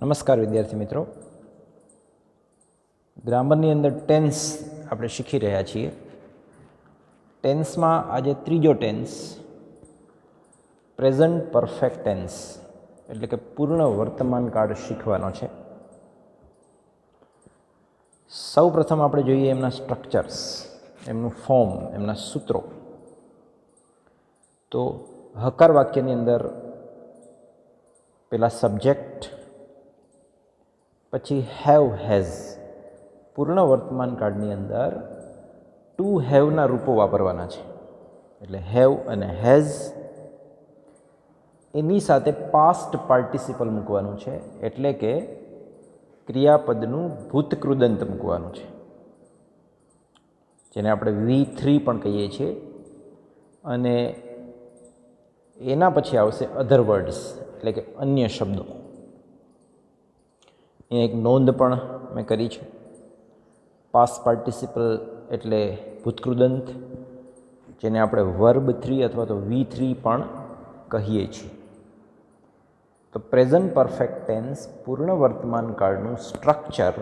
નમસ્કાર વિદ્યાર્થી મિત્રો, ગ્રામરની અંદર ટેન્સ આપણે શીખી રહ્યા છીએ. ટેન્સમાં આજે ત્રીજો ટેન્સ પ્રેઝન્ટ પરફેક્ટ ટેન્સ એટલે કે પૂર્ણ વર્તમાન કાળ શીખવાનો છે. સૌ પ્રથમ આપણે જોઈએ એમના સ્ટ્રક્ચર્સ, એમનું ફોર્મ, એમના સૂત્રો. તો હકાર વાક્યની અંદર પહેલાં સબ્જેક્ટ, પછી હેવ હેઝ. પૂર્ણ વર્તમાન કાળની અંદર ટુ હેવના રૂપો વાપરવાના છે. એટલે હેવ અને હેઝ, એની સાથે પાસ્ટ પાર્ટિસિપલ મૂકવાનું છે, એટલે કે ક્રિયાપદનું ભૂતકૃદંત મૂકવાનું છે, જેને આપણે V3 પણ કહીએ છીએ. અને એના પછી આવશે અધર વર્ડ્સ એટલે કે અન્ય શબ્દો. અહીંયા એક નોંધ પણ મેં કરી છે. પાસ્ટ પાર્ટિસિપલ એટલે ભૂતકૃદંત, જેને આપણે વર્બ 3 અથવા તો V3 પણ કહીએ છીએ. તો પ્રેઝન્ટ પરફેક્ટ ટેન્સ પૂર્ણ વર્તમાન કાળનું સ્ટ્રક્ચર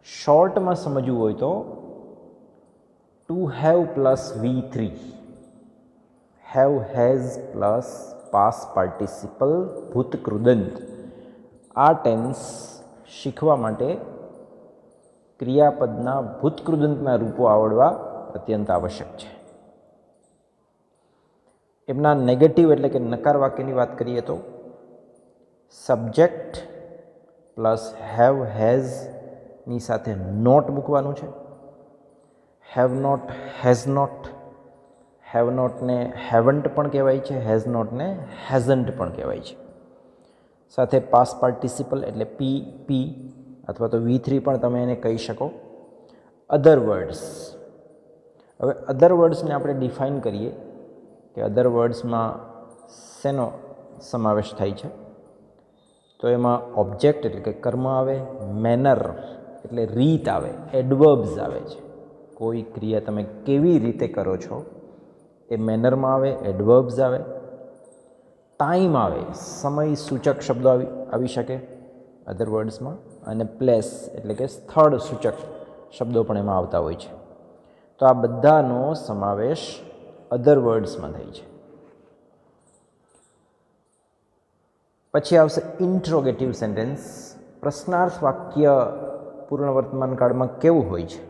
શોર્ટમાં સમજવું હોય તો to have plus V3, have has plus past participle ભૂતકૃદંત. આ ટેન્સ શીખવા માટે ક્રિયાપદના ભૂતકૃદંતના રૂપો આવડવા અત્યંત આવશ્યક છે. એમના નેગેટિવ એટલે કે નકાર વાક્યની વાત કરીએ તો સબ્જેક્ટ પ્લસ હેવ હેઝની સાથે નોટ મૂકવાનું છે. Have not, has not. Have નોટને હેવન્ટ પણ કહેવાય છે, હેઝ નોટને હેઝન્ટ પણ કહેવાય છે. સાથે પાસ્ટ પાર્ટિસિપલ એટલે પી અથવા તો V3 પણ તમે એને કહી શકો. અધર વર્ડ્સ. હવે અધર વર્ડ્સને આપણે ડિફાઇન કરીએ કે અધર વર્ડ્સમાં શેનો સમાવેશ થાય છે. તો એમાં ઓબ્જેક્ટ એટલે કે કર્મ આવે, મેનર એટલે રીત આવે, એડવર્બ્સ આવે છે. કોઈ ક્રિયા તમે કેવી રીતે કરો છો એ મેનરમાં આવે, એડવર્બ્સ આવે. ટાઈમ આવે, સમય સૂચક શબ્દો આવી શકે અધર વર્ડ્સમાં. અને પ્લેસ એટલે કે સ્થળ સૂચક શબ્દો પણ એમાં આવતા હોય છે. તો આ બધાનો સમાવેશ અધર વર્ડ્સમાં થાય છે. પછી આવશે ઇન્ટ્રોગેટિવ સેન્ટેન્સ. પ્રશ્નાર્થ વાક્ય પૂર્ણ વર્તમાન કાળમાં કેવું હોય છે?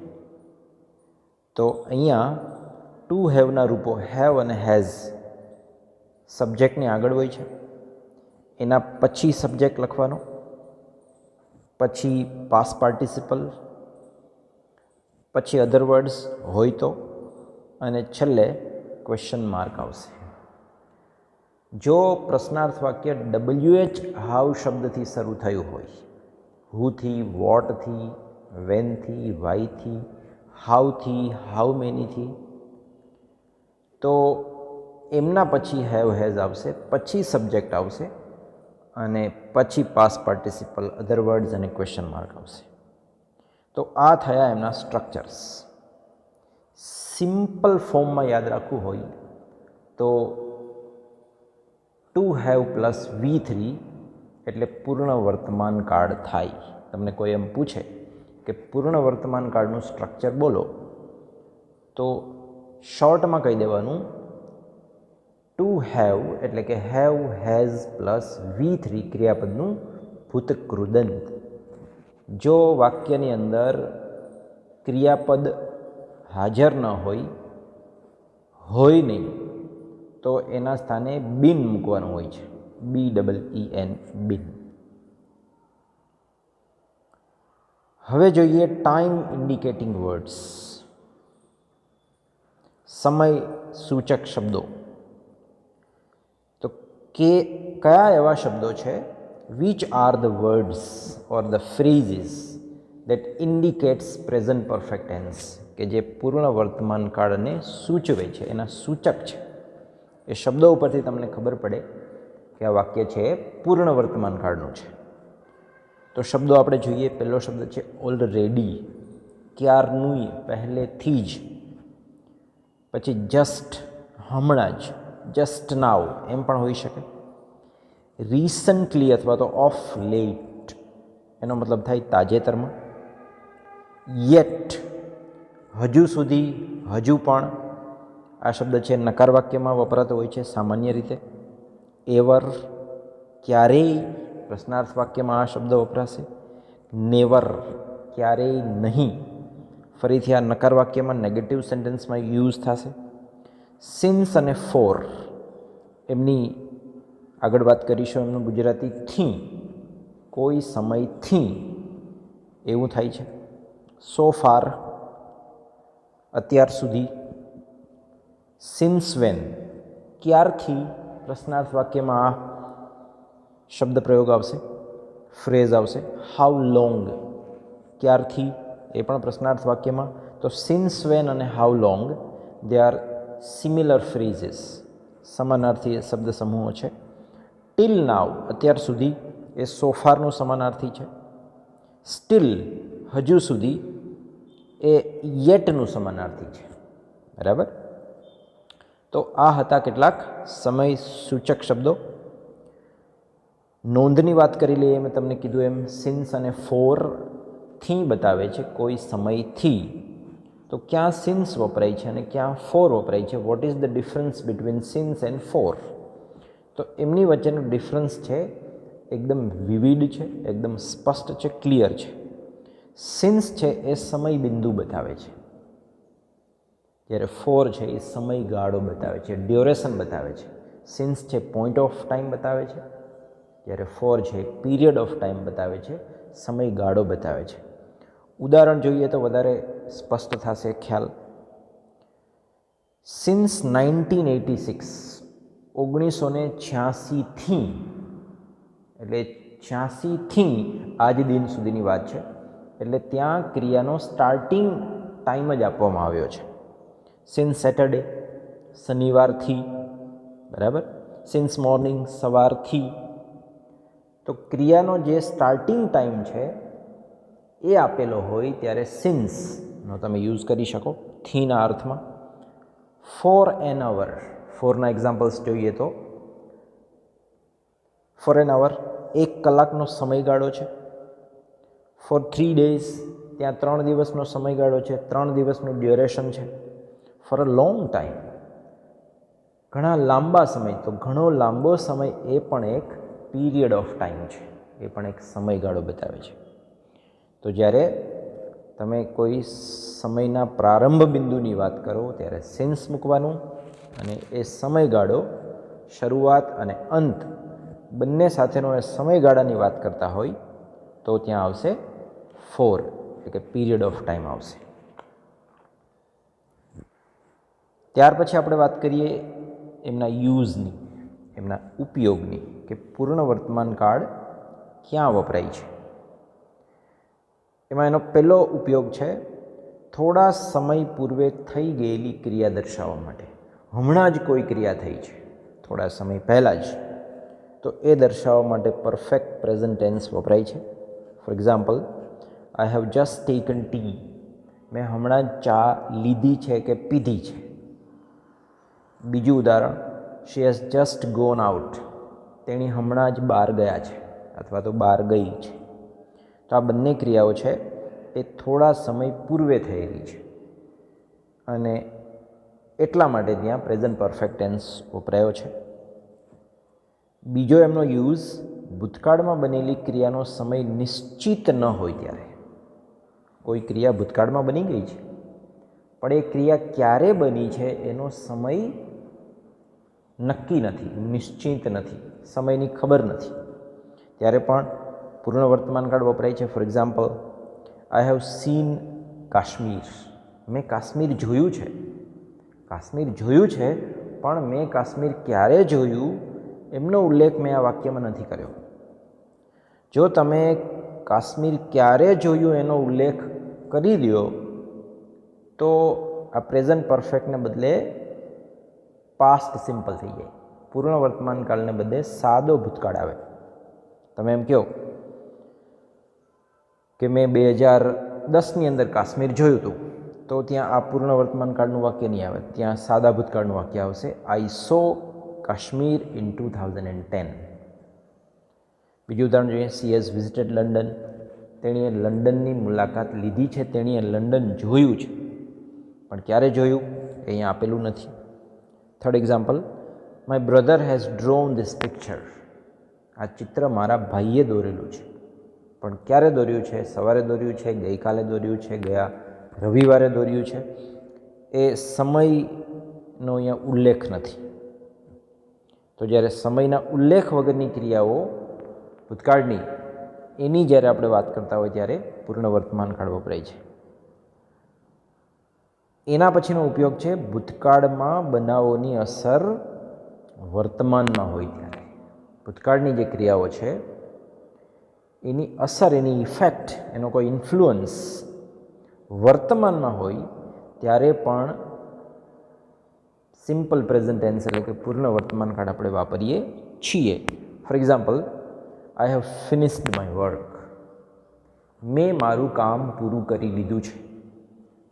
તો અહીંયા ટુ હેવના રૂપો હેવ અને હેઝ સબ્જેક્ટની આગળ હોય છે. એના પછી સબ્જેક્ટ લખવાનો, પછી પાસ્ટ પાર્ટિસિપલ, પછી અધર વર્ડ્સ હોય તો, અને છેલ્લે ક્વેશ્ચન માર્ક આવશે. જો પ્રશ્નાર્થ વાક્ય WH હાઉ શબ્દથી શરૂ થયું હોય, હુથી, વોટથી, વેનથી, વાયથી, હાઉથી, હાઉ મેનીથી, તો એમના પછી હેવ હેઝ આવશે, પછી સબ્જેક્ટ આવશે, અને પછી પાસ્ટ પાર્ટિસિપલ, અધર વર્ડ્સ અને ક્વેશ્ચન માર્ક આવશે. તો આ થયા એમના સ્ટ્રક્ચર્સ. સિમ્પલ ફોર્મમાં યાદ રાખવું હોય તો ટુ હેવ પ્લસ V3 એટલે પૂર્ણ વર્તમાન કાળ થાય. તમને કોઈ એમ પૂછે કે પૂર્ણ વર્તમાન કાળનું સ્ટ્રક્ચર બોલો, તો શોર્ટમાં કહી દેવાનું ટુ હેવ એટલે કે હેવ હેઝ પ્લસ V3 ક્રિયાપદનું ભૂતકૃદંત. જો વાક્યની અંદર ક્રિયાપદ હાજર ન હોય નહીં, તો એના સ્થાને બીન મૂકવાનું હોય છે, BEEN, બીન. હવે જોઈએ ટાઈમ ઇન્ડિકેટિંગ વર્ડ્સ, સમય સૂચક શબ્દો. તો કયા એવા શબ્દો છે which are the words or the phrases that indicates present perfect tense, કે જે પૂર્ણ વર્તમાન કાળને સૂચવે છે, એના સૂચક છે. એ શબ્દો ઉપરથી તમને ખબર પડે કે આ વાક્ય છે પૂર્ણ વર્તમાન કાળનું છે. તો શબ્દો આપણે જોઈએ. પહેલો શબ્દ છે ઓલરેડી, ક્યારનું, પહેલેથી જ. પછી જસ્ટ, હમણાં જ, જસ્ટ નાવ એમ પણ હોઈ શકે. રિસન્ટલી અથવા તો ઓફ લેટ એનો મતલબ થાય તાજેતરમાં. યેટ હજુ સુધી, હજુ પણ આ શબ્દ છે નકાર વાક્યમાં વપરાતો હોય છે સામાન્ય રીતે. એવર ક્યારેય પ્રશ્નાર્થ વાક્યમાં આ શબ્દ વપરાશે. નેવર ક્યારેય નહીં ફરીથી આ નકાર વાક્યમાં નેગેટિવ સેન્ટેન્સમાં યુઝ થશે. સિન્સ અને ફોર એમની આગળ વાત કરીશું. એમનું ગુજરાતી થી, કોઈ સમયથી એવું થાય છે. સો ફાર અત્યાર સુધી. સિન્સ વેન ક્યારથી પ્રશ્નાર્થ વાક્યમાં આ શબ્દ પ્રયોગ આવશે, ફ્રેઝ આવશે. હાઉ લોંગ ક્યારથી એ પણ પ્રશ્નાર્થ વાક્યમાં. તો સિન્સ વેન અને how long they are similar phrases, સમાનાર્થી શબ્દ સમૂહો છે. ટિલ નાવ અત્યાર સુધી એ સોફારનું સમાનાર્થી છે. સ્ટીલ હજુ સુધી એ યેટનું સમાનાર્થી છે. બરાબર. તો આ હતા કેટલાક સમય સૂચક શબ્દો. નોંધની વાત કરી લઈએ. મેં તમને કીધું એમ સિન્સ અને ફોરથી બતાવે છે કોઈ સમયથી. તો ક્યાં સિન્સ વપરાય છે અને ક્યાં ફોર વપરાય છે? What is the difference between since and for? તો એમની વચ્ચેનો ડિફરન્સ છે એકદમ વિવિધ છે, એકદમ સ્પષ્ટ છે, ક્લિયર છે. સિન્સ છે એ સમય બિંદુ બતાવે છે, જ્યારે ફોર છે એ સમયગાળો બતાવે છે, ડ્યુરેશન બતાવે છે. સિન્સ છે પોઈન્ટ ઓફ ટાઈમ બતાવે છે, જ્યારે ફોર છે પીરિયડ ઓફ ટાઈમ બતાવે છે, સમયગાળો બતાવે છે. ઉદાહરણ જોઈએ તો વધારે સ્પષ્ટ થશે ખ્યાલ. સિન્સ 1986 1986થી, એટલે 86થી આજ દિન સુધીની વાત છે. એટલે ત્યાં ક્રિયાનો સ્ટાર્ટિંગ ટાઈમ જ આપવામાં આવ્યો છે. સિન્સ સેટરડે શનિવારથી. બરાબર. સિન્સ મોર્નિંગ સવારથી. તો ક્રિયાનો જે સ્ટાર્ટિંગ ટાઈમ છે એ આપેલો હોય ત્યારે સિન્સનો તમે યુઝ કરી શકો થીના અર્થમાં. ફોર એન અવર, ફોરના એક્ઝામ્પલ્સ જોઈએ તો ફોર એન અવર 1 કલાકનો સમયગાળો છે. ફોર 3 ડેઝ ત્યાં 3 દિવસનો સમયગાળો છે, 3 દિવસનું ડ્યુરેશન છે. ફોર અ લોંગ ટાઈમ ઘણા લાંબા સમય, તો ઘણો લાંબો સમય એ પણ એક પીરિયડ ઓફ ટાઈમ છે, એ પણ એક સમયગાળો બતાવે છે. તો જ્યારે તમે કોઈ સમયના પ્રારંભ બિંદુની વાત કરો ત્યારે સિન્સ મૂકવાનું, અને એ સમયગાળો શરૂઆત અને અંત બંને સાથેનો એ સમયગાળાની વાત કરતા હોય તો ત્યાં આવશે ફોર, એટલે કે પીરિયડ ઓફ ટાઈમ આવશે. ત્યાર પછી આપણે વાત કરીએ એમના યુઝની, એમના ઉપયોગની, કે પૂર્ણ વર્તમાન કાળ ક્યાં વપરાય છે. એમાં એનો પહેલો ઉપયોગ છે થોડા સમય પૂર્વે થઈ ગયેલી ક્રિયા દર્શાવવા માટે. હમણાં જ કોઈ ક્રિયા થઈ છે, થોડા સમય પહેલાં જ, તો એ દર્શાવવા માટે પરફેક્ટ પ્રેઝન્ટ ટેન્સ વપરાય છે. For example, I have just taken T. મેં હમણાં જ ચા લીધી છે કે પીધી છે. બીજું ઉદાહરણ, she has just gone out. તેણી હમણાં જ બહાર ગયા છે અથવા તો બહાર ગઈ છે. તો આ બંને ક્રિયાઓ છે એ થોડા સમય પૂર્વે થયેલી છે, અને એટલા માટે ત્યાં પ્રેઝન્ટ પરફેક્ટ ટેન્સ વપરાયો છે. બીજો એમનો યુઝ ભૂતકાળમાં બનેલી ક્રિયાનો સમય નિશ્ચિત ન હોય ત્યારે. કોઈ ક્રિયા ભૂતકાળમાં બની ગઈ છે પણ એ ક્રિયા ક્યારે બની છે એનો સમય નક્કી નથી, નિશ્ચિત નથી, સમયની ખબર નથી, ત્યારે પણ પૂર્ણ વર્તમાન કાળ વપરાય છે. For example, I have scene Kashmir. મેં કાશ્મીર જોયું છે. કાશ્મીર જોયું છે પણ મેં કાશ્મીર ક્યારે જોયું એમનો ઉલ્લેખ મેં આ વાક્યમાં નથી કર્યો. જો તમે કાશ્મીર ક્યારે જોયું એનો ઉલ્લેખ કરી દો તો આ પ્રેઝન્ટ પરફેક્ટને બદલે પાસ્ટ સિમ્પલ થઈ જાય. પૂર્ણ વર્તમાન કાળને બદલે સાદો ભૂતકાળ આવે. તમે એમ કહો કે મેં 2010ની અંદર કાશ્મીર જોયું હતું, તો ત્યાં આ પૂર્ણ વર્તમાન કાળનું વાક્ય નહીં આવે, ત્યાં સાદા ભૂતકાળનું વાક્ય આવશે, આઈ સો કાશ્મીર ઇન 2010. બીજું ઉદાહરણ જોઈએ, સી હેઝ વિઝિટેડ લંડન. તેણીએ લંડનની મુલાકાત લીધી છે, તેણીએ લંડન જોયું છે. પણ ક્યારે જોયું એ અહીંયા આપેલું નથી. Third example, my brother has drone this picture. આ ચિત્ર મારા ભાઈએ દોરેલું છે. પણ ક્યારે દોર્યું છે? સવારે દોર્યું છે, ગઈકાલે દોર્યું છે, ગયા રવિવારે દોર્યું છે. એ સમયનો અહીંયા ઉલ્લેખ નથી. તો જ્યારે સમયના ઉલ્લેખ વગરની ક્રિયાઓ ભૂતકાળની એની જ્યારે આપણે વાત કરતા હોય ત્યારે પૂર્ણ વર્તમાન કાળ વપરાય છે. એના પછીનો ઉપયોગ છે ભૂતકાળમાં બનાવોની અસર વર્તમાનમાં હોય ત્યારે. ભૂતકાળની જે ક્રિયાઓ છે એની અસર, એની ઇફેક્ટ, એનો કોઈ ઇન્ફ્લુઅન્સ વર્તમાનમાં હોય ત્યારે પણ સિમ્પલ પ્રેઝન્ટ ટેન્સ એટલે કે પૂર્ણ વર્તમાન કાળ આપણે વાપરીએ છીએ. For example, I have finished my work. મેં મારું કામ પૂરું કરી લીધું છે.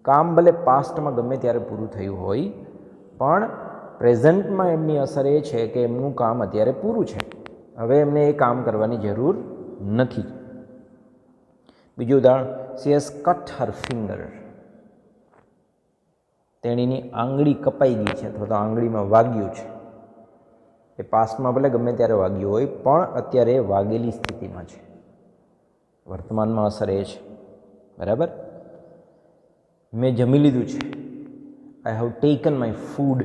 કામ ભલે પાસ્ટમાં ગમે ત્યારે પૂરું થયું હોય, પણ પ્રેઝન્ટમાં એમની અસર એ છે કે એમનું કામ અત્યારે પૂરું છે. હવે એમને એ કામ કરવાની જરૂર નથી. બીજું ઉદાહરણ, she has cut Har finger. તેણીની આંગળી કપાઈ ગઈ છે અથવા તો આંગળીમાં વાગ્યું છે. એ પાસ્ટમાં ભલે ગમે ત્યારે વાગ્યું હોય, પણ અત્યારે વાગેલી સ્થિતિમાં છે. વર્તમાનમાં અસર એ છે. બરાબર. મેં જમી લીધું છે. I have taken my food.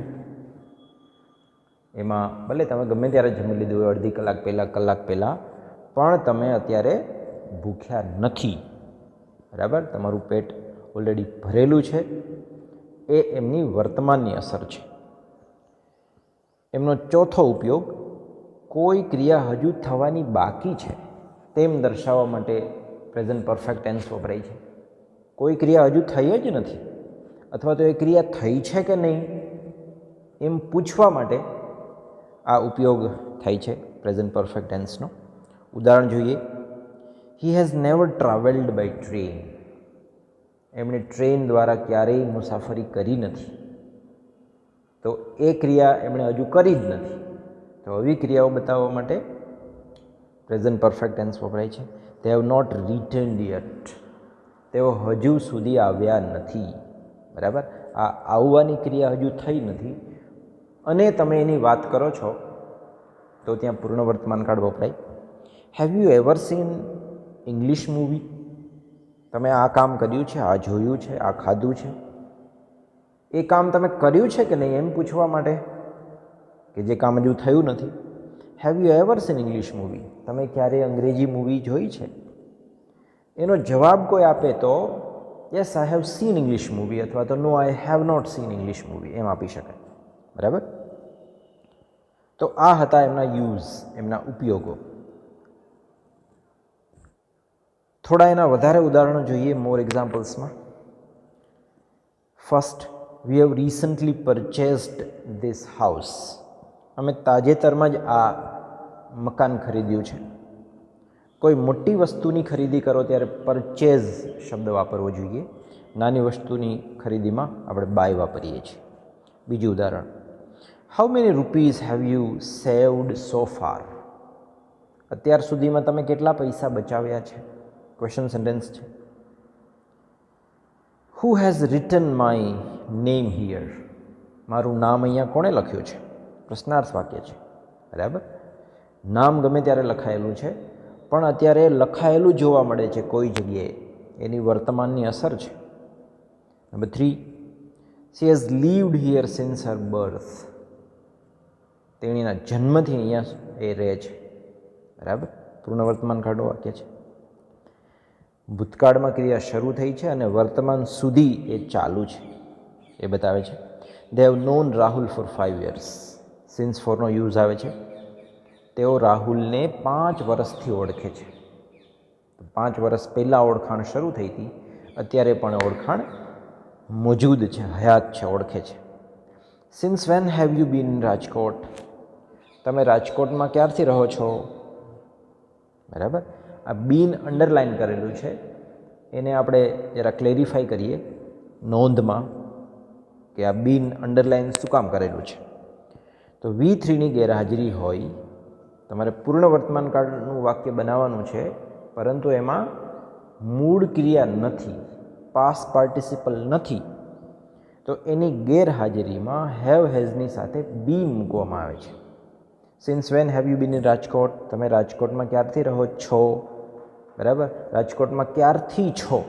એમાં ભલે તમે ગમે ત્યારે જમી લીધું હોય, અડધી કલાક પહેલાં, કલાક પહેલાં, પણ તમે અત્યારે ભૂખ્યા નથી. બરાબર. તમારું પેટ ઓલરેડી ભરેલું છે. એ એમની વર્તમાનની અસર છે. એમનો ચોથો ઉપયોગ, કોઈ ક્રિયા હજુ થવાની બાકી છે તેમ દર્શાવવા માટે પ્રેઝન્ટ પરફેક્ટ ટેન્સ વપરાય છે. કોઈ ક્રિયા હજુ થઈ જ નથી અથવા તો એ ક્રિયા થઈ છે કે નહીં એમ પૂછવા માટે આ ઉપયોગ થાય છે પ્રેઝન્ટ પરફેક્ટ ટેન્સનો. ઉદાહરણ જોઈએ, he has never travelled by train. એમણે ટ્રેન દ્વારા ક્યારેય મુસાફરી કરી નથી. તો એ ક્રિયા એમણે હજુ કરી જ નથી. તો આવી ક્રિયાઓ બતાવવા માટે પ્રેઝન્ટ પરફેક્ટ ટેન્સ વપરાય છે. They have not returned yet. તેઓ હજુ સુધી આવ્યા નથી. બરાબર. આ આવવાની ક્રિયા હજુ થઈ નથી અને તમે એની વાત કરો છો તો ત્યાં પૂર્ણ વર્તમાન કાળ વપરાય. Have you ever scene English movie. તમે આ કામ કર્યું છે, આ જોયું છે, આ ખાધું છે. એ કામ તમે કર્યું છે કે નહીં એમ પૂછવા માટે કે જે કામ હજુ થયું નથી. Have you ever scene English movie. તમે ક્યારેય અંગ્રેજી મૂવી જોઈ છે? એનો જવાબ કોઈ આપે તો yes I have seen English movie અથવા તો no I have not seen English movie એમ આપી શકાય. બરાબર. તો આ હતા એમના યુઝ, એમના ઉપયોગો. થોડા એના વધારે ઉદાહરણો જોઈએ મોર એક્ઝામ્પલ્સમાં. First, we have recently purchased this house. અમે તાજેતરમાં જ આ મકાન ખરીદ્યું છે. કોઈ મોટી વસ્તુની ખરીદી કરો ત્યારે પરચેઝ શબ્દ વાપરવો જોઈએ. નાની વસ્તુની ખરીદીમાં આપણે બાય વાપરીએ છીએ. બીજું ઉદાહરણ, how many rupees have you saved so far. અત્યાર સુધીમાં તમે કેટલા પૈસા બચાવ્યા છે? ક્વેશ્ચન સેન્ટેન્સ છે. Who has return my name here. મારું નામ અહીંયા કોણે લખ્યું છે? પ્રશ્નાર્થ વાક્ય છે. બરાબર. નામ ગમે ત્યારે લખાયેલું છે, પણ અત્યારે લખાયેલું જોવા મળે છે કોઈ જગ્યાએ. એની વર્તમાનની અસર છે. Number 3, she has lived here since her birth. તેણીના જન્મથી અહીંયા એ રહે છે. બરાબર. પૂર્ણ વર્તમાન કાળનું વાક્ય છે. ભૂતકાળમાં ક્રિયા શરૂ થઈ છે અને વર્તમાન સુધી એ ચાલુ છે એ બતાવે છે. They have known Rahul for 5 years. Since ફોરનો યુઝ આવે છે. તેઓ રાહુલને 5 વર્ષથી ઓળખે છે. 5 વર્ષ પહેલાં ઓળખાણ શરૂ થઈ હતી, અત્યારે પણ ઓળખાણ મોજૂદ છે, હયાત છે, ઓળખે છે. Since when have you been in Rajkot. તમે રાજકોટમાં ક્યારથી રહો છો? બરાબર. આ બીન અંડરલાઇન કરેલું છે, એને આપણે જરા ક્લેરિફાઈ કરીએ નોંધમાં કે આ બીન અંડરલાઇન શું કામ કરેલું છે. તો V3ની ગેરહાજરી હોય તો તમારે પૂર્ણ વર્તમાન કાળનું વાક્ય બનાવવાનું છે, પરંતુ એમાં મૂળ ક્રિયા નથી, પાસ્ટ પાર્ટિસિપલ નથી, તો એની ગેરહાજરીમાં હેવ હેઝની સાથે બી મૂકવામાં આવે છે. Since when have you been in Rajkot? તમે રાજકોટમાં ક્યારથી રહો છો? બરાબર, રાજકોટમાં ક્યારથી છો?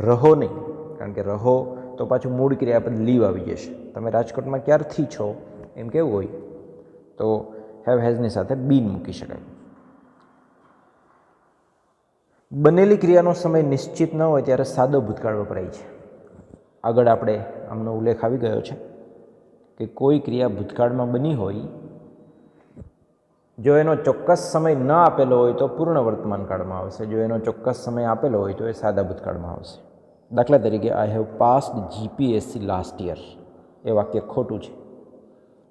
રહો નહીં, કારણ કે રહો તો પાછું મૂળ ક્રિયાપદ લીવ આવી જશે. તમે રાજકોટમાં ક્યારથી છો એમ કેવું હોય તો હેવ હેઝની સાથે બીન મૂકી શકાય. બનેલી ક્રિયાનો સમય નિશ્ચિત ન હોય ત્યારે સાદો ભૂતકાળ વપરાય છે. આગળ આપણે આમનો ઉલ્લેખ આવી ગયો છે કે કોઈ ક્રિયા ભૂતકાળમાં બની હોય, જો એનો ચોક્કસ સમય ન આપેલો હોય તો પૂર્ણ વર્તમાન કાળમાં આવશે, જો એનો ચોક્કસ સમય આપેલો હોય તો એ સાદા ભૂતકાળમાં આવશે. દાખલા તરીકે, I have passed GPSC last year. એ વાક્ય ખોટું છે,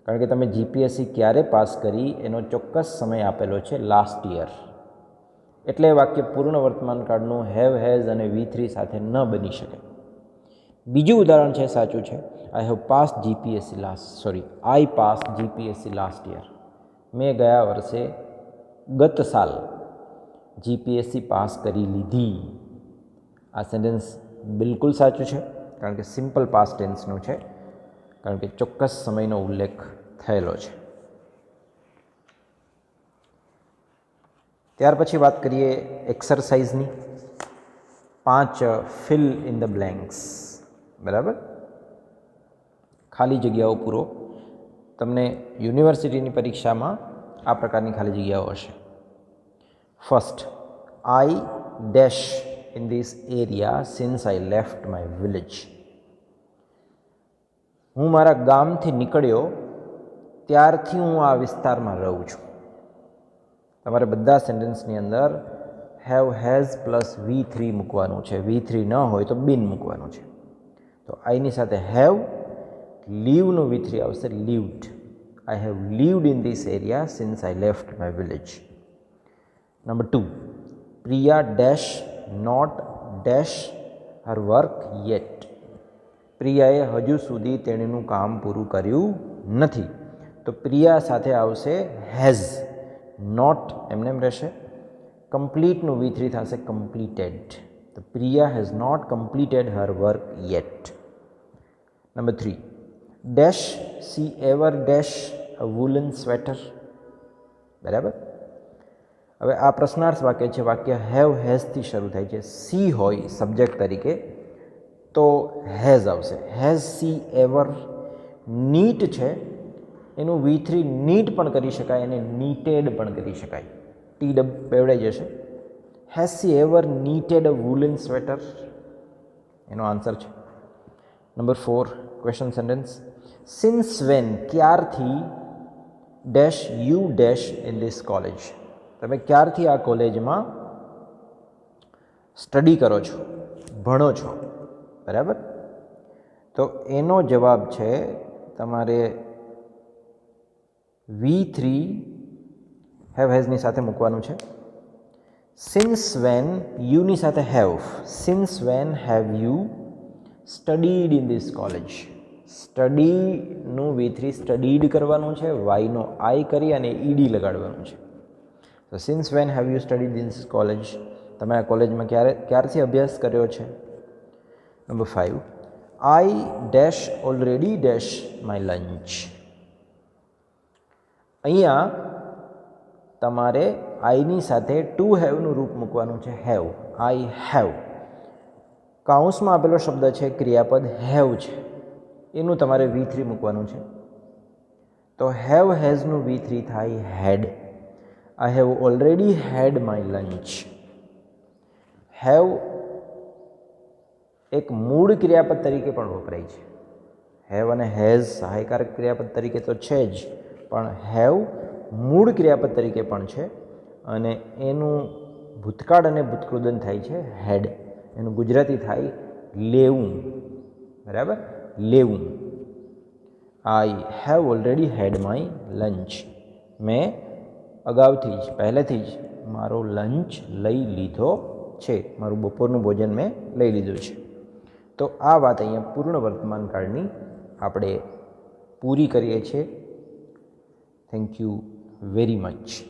કારણ કે તમે જીપીએસસી ક્યારે પાસ કરી એનો ચોક્કસ સમય આપેલો છે લાસ્ટ યર, એટલે એ વાક્ય પૂર્ણ વર્તમાન કાળનું હેવ હેઝ અને V3 સાથે ન બની શકે. બીજું ઉદાહરણ છે, સાચું છે. આઈ પાસ જીપીએસસી લાસ્ટ યર. મેં ગયા વર્ષે, ગત સાલ જીપીએસસી પાસ કરી લીધી. આ સેન્ટેન્સ બિલકુલ સાચું છે, કારણ કે સિમ્પલ પાસ્ટ ટેન્સનું છે, કારણ કે ચોક્કસ સમયનો ઉલ્લેખ થયેલો છે. ત્યાર પછી વાત કરીએ એક્સરસાઇઝની. 5 ફિલ ઇન ધ બ્લેન્ક્સ. બરાબર, ખાલી જગ્યાઓ પૂરો. તમને યુનિવર્સિટીની પરીક્ષામાં આ પ્રકારની ખાલી જગ્યાઓ હશે. First, I dash in this area since I left my village. હું મારા ગામથી નીકળ્યો ત્યારથી હું આ વિસ્તારમાં રહું છું. તમારે બધા સેન્ટેન્સની અંદર હેવ હેઝ પ્લસ V3 મૂકવાનું છે. V3 ન હોય તો બીન મૂકવાનું છે. તો આઈની સાથે હેવ, લીવનું V3 આવશે, lived. I have lived in this area since I left my village. Number 2, Priya dash not dash her work yet. પ્રિયાએ હજુ સુધી તેણીનું કામ પૂરું કર્યું નથી. તો પ્રિયા સાથે આવશે હેઝ, નોટ એમને રહેશે. કમ્પ્લીટનું V3 થશે કમ્પ્લીટેડ. તો Priya has not completed her work yet. Number 3, dash she ever dash a woollen sweater. બરાબર, હવે આ પ્રશ્નાર્થ વાક્ય છે. વાક્ય હેવ હેઝથી શરૂ થાય છે. સી હોય સબ્જેક્ટ તરીકે તો હેઝ આવશે. Has she ever. નીટ છે, એનું V3 નીટ પણ કરી શકાય અને નીટેડ પણ કરી શકાય. ટી બેવડાઈ જશે. Has she ever knitted a woollen sweater? એનો આન્સર છે. Number 4, question sentence. Since when, ક્યારથી, dash you dash in this college. તમે ક્યારથી આ કોલેજમાં સ્ટડી કરો છો, ભણો છો. બરાબર, તો એનો જવાબ છે તમારે V3 હેવ હેઝની સાથે મૂકવાનું છે. સિન્સ વેન, યુની સાથે have. Since when have you studied in this college. સ્ટડીનું V3 સ્ટડીડ કરવાનું છે, વાયનો આઈ કરી અને ઈડી લગાડવાનું છે. તો since when have you studied in this college. તમે આ કોલેજમાં ક્યારથી અભ્યાસ કર્યો છે? Number 5, I dash already dash my lunch. અહીંયા તમારે આઈની સાથે ટુ હેવનું રૂપ મૂકવાનું છે, હેવ. I have. કાઉન્સમાં આપેલો શબ્દ છે ક્રિયાપદ હેવ છે, એનું તમારે V3 મૂકવાનું છે. તો હેવ હેઝનું V3 થાય had. I have already had my lunch. Have એક મૂળ ક્રિયાપદ તરીકે પણ વપરાય છે. હેવ અને હેઝ સહાયકારક ક્રિયાપદ તરીકે તો છે જ, પણ હેવ મૂળ ક્રિયાપદ તરીકે પણ છે અને એનું ભૂતકાળ અને ભૂતકૃદન થાય છે હેડ. એનું ગુજરાતી થાય લેવું. બરાબર, લેવું. I have already had my lunch. મેં અગાઉથી જ, પહેલેથી જ મારો લંચ લઈ લીધો છે. મારું બપોરનું ભોજન મેં લઈ લીધું છે. તો આ વાત અહીંયા પૂર્ણ વર્તમાન કાળની આપણે પૂરી કરીએ છીએ. Thank you very much.